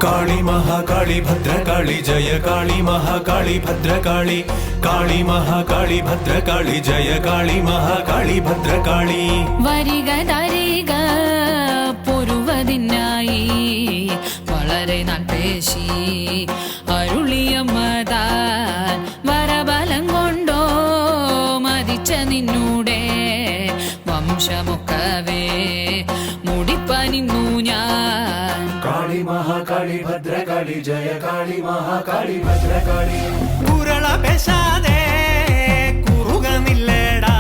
काली महाकाली भद्रकाली जय काली महाकाली भद्रकाली काली महाकाली भद्रकाली जय काली महाकाली भद्रकाली വരിക തരിക പൊരുവതിനായി വളരെ നാൾ പേശി അരുളിയമ്മതാൻ വരബലം കൊണ്ടോ മതിച്ച നിന്നൂടെ വംശമൊക്കവേ മുടിപ്പനിന്നു ഞാൻ काली महाकाली भद्रकाली जय काली महाकाली भद्रकाली कुरള पेशादे കുറുകനില്ലേടാ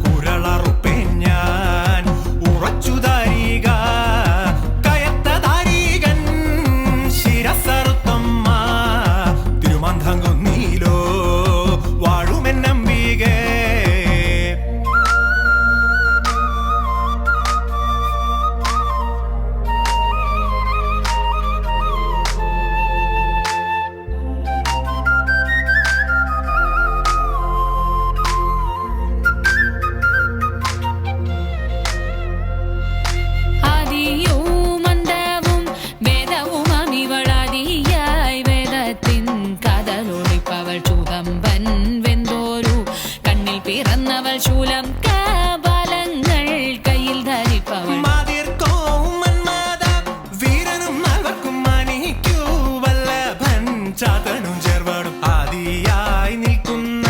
കുരളറുപ്പേൻ ഞാൻ ഉറച്ചുതാരിക കയത്തതാരികൻ ശിരസറുത്തമ്മ തിരുമാന്താംകുന്നിലോ വാഴുമെന്നമ്പികേ പിറന്നവൾ ശൂലം കാബലങ്ങൾ കയ്യിൽ ധരിപ്പവൾ വീരനും നൽവക്കും മാനിക്കൂ വല്ലഭൻ ചാതനും ചേർവാടും ആദിയായി നിൽക്കുന്ന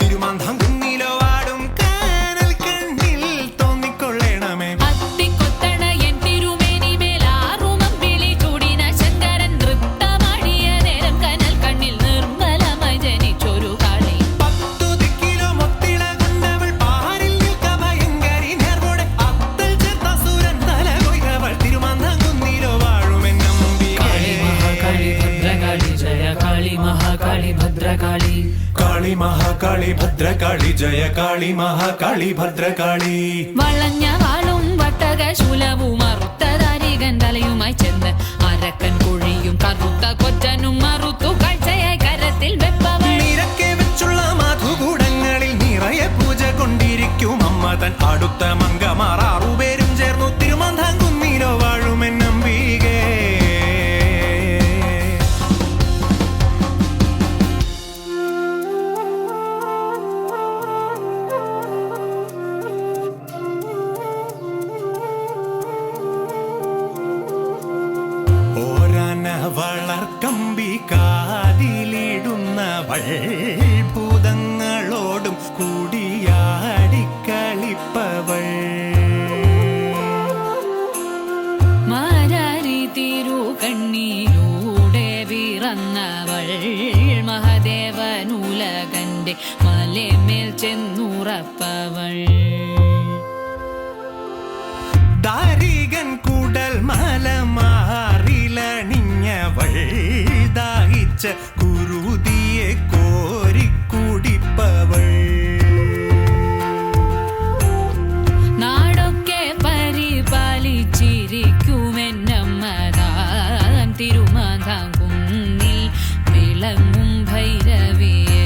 തിരുമാന്താംകുന്നിലോ ആടും കാനൽ കണ്ണിൽ തോന്നിക്കൊള്ളണമേ അത്തിക്കൊത്തണ എൻ തിരുമേനി മേലാറുമം വിളി ചൂടിന ശങ്കരൻ നൃത്തമാടിയ നേരം കനൽ കണ്ണിൽ നിർമ്മലമായി ജനിച്ചൊരു കളി काली महाकाली भद्रकाली जय काली महाकाली भद्रकाली വളഞ്ഞ വാളും വട്ടക ശൂലവും അറുത്തതാരികൻ തലയുമായി ചെന്ന് അരക്കൻ കുഴിയും കറുത്ത കൊറ്റനും മറുത്തു കാഴ്ചയായി കരത്തിൽ വെപ്പവൾ നിരക്കെ വെച്ചുള്ള മധുകൂടങ്ങളിൽ നിറയെ പൂജ കൊണ്ടിരിക്കും അമ്മ തൻ അടുത്ത മങ്കമാർ ആറുപേരും ചേർന്നു തിരുമാന്താംകുന്നിലോ വാഴുമെന്നമ്പികേ വളർക്കമ്പി കാതിലിടുന്നവൾ ഭൂതങ്ങളോടും കൂടിയാടിക്കളിപ്പവൾ മാരാരി തിരു കണ്ണീരൂടെ വിറന്നവൾ മഹദേവനുലകന്റെ മലമേൽ ചെന്നുറപ്പവൾ ദാരികൻ കൂടൽ മലമാറിലണിഞ്ഞവൾ ദാഹിച്ച കുരുതിയെ കോരിക്കുടിപ്പവൾ നാടൊക്കെ പരിപാലിച്ചിരിക്കുമെന്നമ്മതാൻ തിരുമാന്താംകുന്നിൽ വിളങ്ങും ഭൈരവിയെ